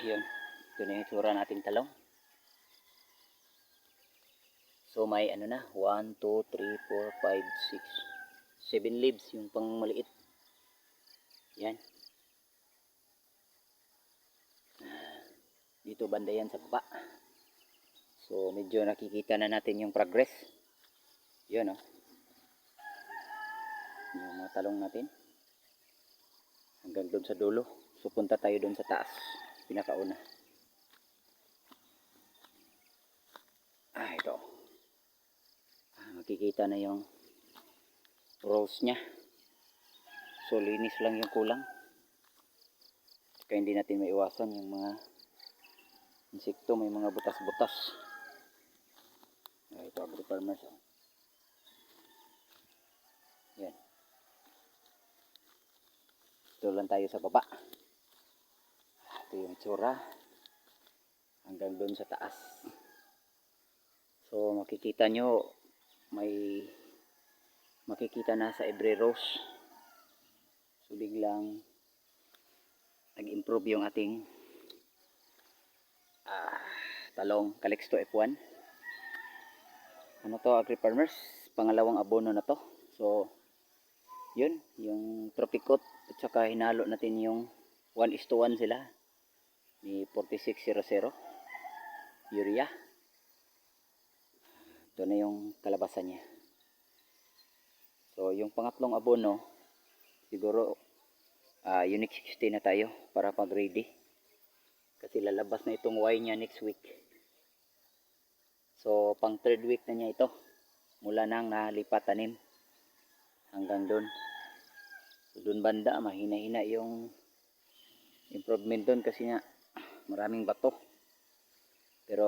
Yun. Ito na yung itsura nating talong. So may ano na, 1, 2, 3, 4, 5, 6, 7 leaves yung pang maliit. Yan. Dito banda yan sa baba. So medyo nakikita na natin yung progress. Yun oh. Yung mga talong natin. Hanggang doon sa dulo. So punta tayo doon sa taas. Pinakauna. Ito. Makikita na yung rows nya. So linis lang yung kulang. Kaya hindi natin maiwasan yung mga insekto, may mga butas-butas. Ito agri-farmers. Yan. Ito lang tayo sa baba. Ito yung itsura. Hanggang doon sa taas. So makikita nyo, may makikita na sa every rows. So biglang nag-improve yung ating talong Calixto F1. Ano to agri-farmers? Pangalawang abono na to. So yun, yung Tropicot at saka hinalo natin yung 1:1 sila ni 4600 urea. Ito na yung kalabasan niya. So yung pangatlong abono siguro Unique 60 na tayo para pag ready kasi lalabas na itong Y niya next week. So pang third week na niya ito mula nang nalipat tanim hanggang doon. So doon banda mahina-hina yung improvement doon kasi nga maraming bato, pero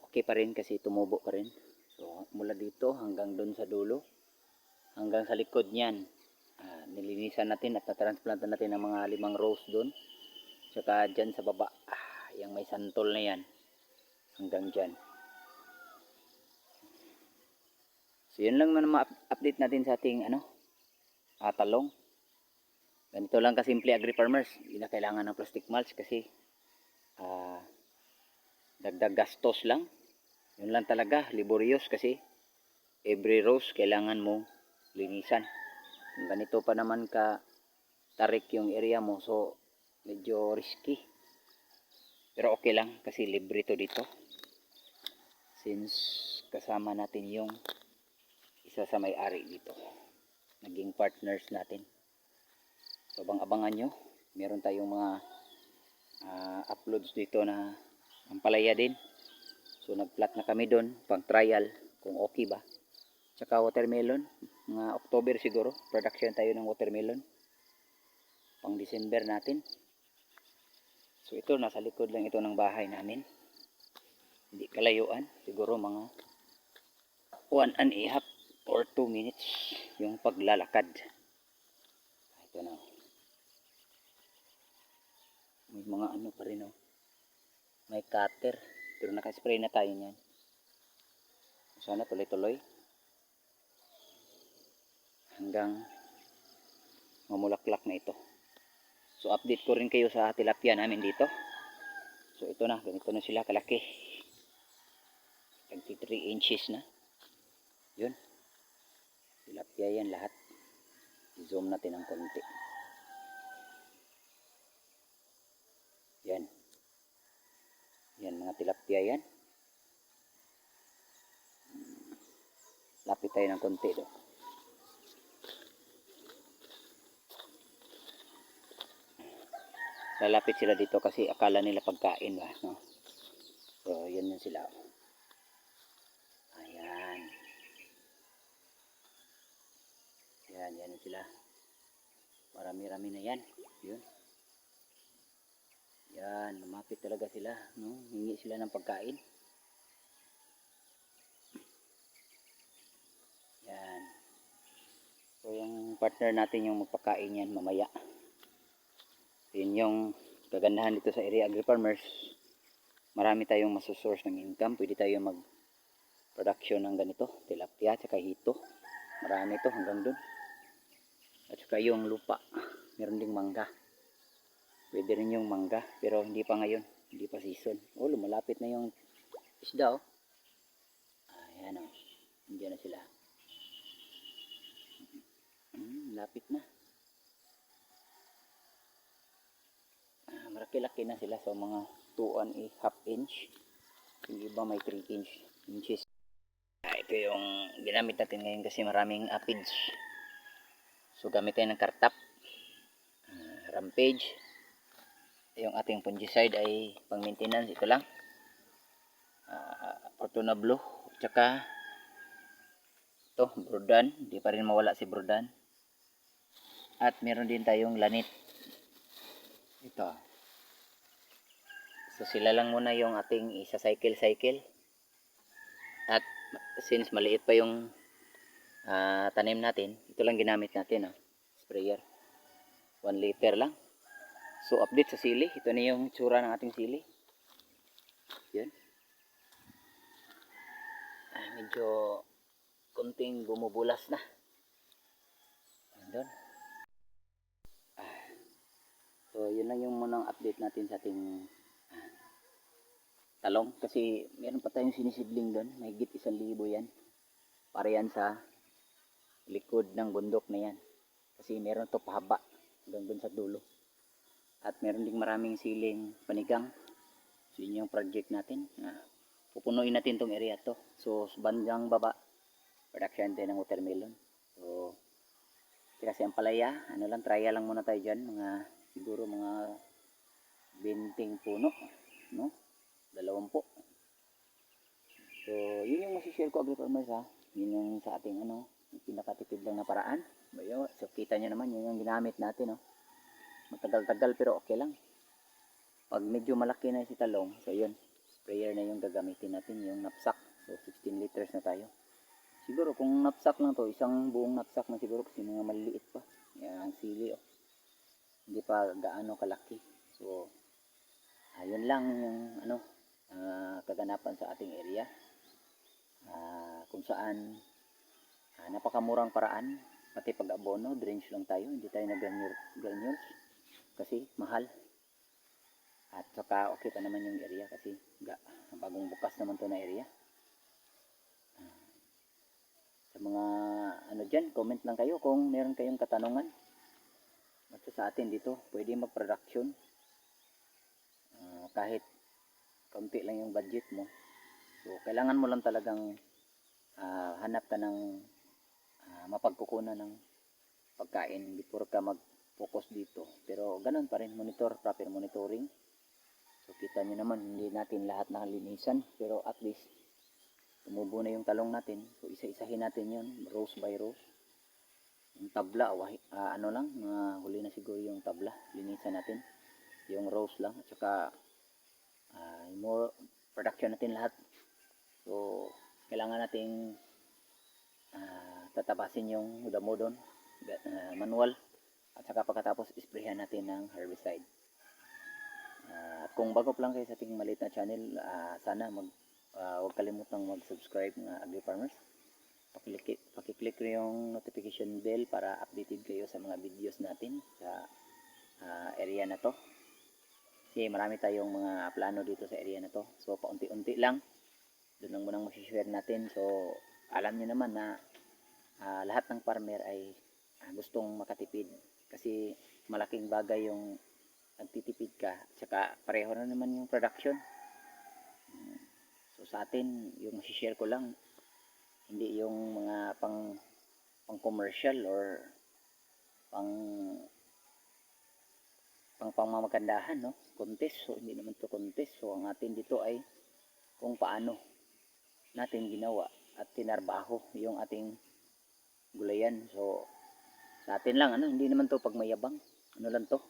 okay pa rin kasi tumubo pa rin. So mula dito hanggang doon sa dulo hanggang sa likod niyan nilinisan natin at na-transplantan natin ng mga 5 rows doon, saka dyan sa baba yung may santol na yan hanggang dyan. So yun lang naman ma-update natin sa ating talong. Ganito lang kasimple agri-farmers, hindi na kailangan ng plastic mulch kasi dagdag gastos lang. Yun lang talaga, laborious kasi every rows kailangan mo linisan. Kung ganito pa naman ka tarik yung area mo, so medyo risky, pero okay lang kasi libre to dito since kasama natin yung isa sa may-ari dito, naging partners natin. So abang-abangan nyo, meron tayong mga uploads dito na ang palaya din. So nag-plat na kami doon pang trial kung okay ba. Tsaka watermelon, mga October siguro production tayo ng watermelon pang December natin. So ito nasa likod lang ito ng bahay namin, hindi kalayuan, siguro mga 1.5 or 2 minutes yung paglalakad. Ito na, may mga ano pa rin may cutter, pero nakaspray na tayo niyan. Sana tuloy-tuloy hanggang mamulaklak na ito. So update ko rin kayo sa tilapia namin dito. So ito na, ganito na sila kalaki, 23 inches na. Yun, tilapia yan lahat. I-zoom natin ng konti. Yan, yan mga tilapia yan. Lapit tayo ng konti do. Lalapit sila dito kasi akala nila pagkain ba, no? So yan yun sila. Ayan. Yan sila. Marami-rami na yan. Yun. Yan, lumapit talaga sila, no? Hingi sila ng pagkain. Yan. So yung partner natin yung magpakain yan mamaya. Yun yung kagandahan dito sa area agri-farmers. Marami tayong masosource ng income. Pwede tayo mag-production ng ganito, tilapia, tsaka hito. Marami to hanggang dun. At saka yung lupa, meron ding mangga. Pwede rin yung mangga, pero hindi pa ngayon. Hindi pa season. Oh, lumalapit na yung isda oh. Ayan oh. Nandiyan na sila. Lapit na. Malaki-laki na sila. So mga 2.5 inch. Yung iba may 3 inches. Ito yung ginamit natin ngayon kasi maraming aphids. So gamit tayo ng kartap. Rampage. Yung ating fungicide ay pang maintenance. Ito lang. Fortuna Blue. Tsaka ito, Brodan. Hindi pa rin mawala si Brodan. At meron din tayong lanit. Ito. So sila lang muna yung ating isa-cycle. At since maliit pa yung tanim natin, ito lang ginamit natin. Sprayer. 1 liter lang. So update sa sili. Ito na yung tsura ng ating sili. Yan. Medyo konting bumubulas na. Doon. So yun lang yung munang update natin sa ating talong. Kasi meron pa tayong sinisidling doon. May higit 1,000 yan. Para yan sa likod ng bundok na yan. Kasi meron to pahaba doon sa dulo. At meron ding maraming siling panigang. So yun yung project natin. Pupunuin natin tong area to. So bandang baba, production tayo ng watermelon. So kasi ang palaya, ano lang, trial lang muna tayo dyan. Siguro mga 20 puno, no? 20. So yun yung masishare ko, agri-farmers ha. Yun yung sa ating pinakatipid lang na paraan. Bayo, so kita nyo naman, yun yung ginamit natin, no? Matagal-tagal pero okay lang. Pag medyo malaki na si talong, so yun, sprayer na yung gagamitin natin, yung knapsack. So 16 liters na tayo. Siguro kung knapsack lang to, isang buong knapsack na siguro kasi mga maliliit pa. Yan, sili oh. Hindi pa gaano kalaki. So ayun lang yung kaganapan sa ating area. Kung saan napakamurang paraan, pati pag-abono, drench lang tayo, hindi tayo nag-granules kasi mahal. At saka okay pa naman yung area kasi bagong bukas naman to na area. Sa mga dyan, comment lang kayo kung meron kayong katanungan. At sa atin dito, pwede mag-production. Kahit kaunti lang yung budget mo. So, kailangan mo lang talagang hanap ka ng mapagkukunan ng pagkain before ka mag-focus dito. Pero ganun pa rin, proper monitoring. So, kita nyo naman, hindi natin lahat nakalinisan. Pero at least, tumubo na yung talong natin. So isa-isahin natin yun, rows by rows. Yung tabla, huli na siguro yung tabla. Linisan natin yung rows lang. At saka more production natin lahat. So kailangan nating tatabasin yung damo doon, manual. At saka pagkatapos isprayhan natin ng herbicide. At kung bago pa lang kayo sa ating maliit na channel, sana huwag kalimutang mag-subscribe mga agri-farmers. Pakiclick yung notification bell para updated kayo sa mga videos natin sa area na to. Kasi marami tayong mga plano dito sa area na to. So paunti-unti lang. Doon lang munang masishare natin. So alam niyo naman na lahat ng farmer ay gustong makatipid. Kasi malaking bagay yung nagtitipid ka. Tsaka pareho na naman yung production. So sa atin, yung share ko lang, hindi yung mga pang commercial or pangmamagandahan, no? Contest. So hindi naman to contest. So ang atin dito ay kung paano natin ginawa at tinarbaho yung ating gulayan. So sa atin lang, hindi naman to pagmayabang. Lang to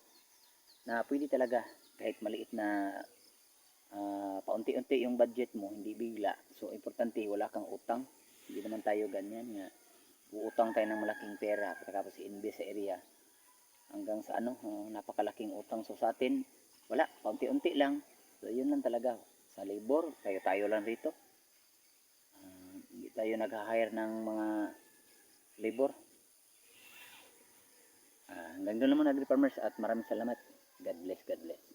na pwede talaga kahit maliit na paunti-unti yung budget mo, hindi bigla. So importante wala kang utang. Hindi naman tayo ganyan nga uutang tayo ng malaking pera pagkatapos i-invest sa area hanggang sa napakalaking utang. So sa atin wala, paunti-unti lang. So yun lang talaga. Sa labor, tayo lang rito. Hindi tayo nag-hire ng mga labor. Hanggang doon naman agri-farmers at maraming salamat. God bless, God bless.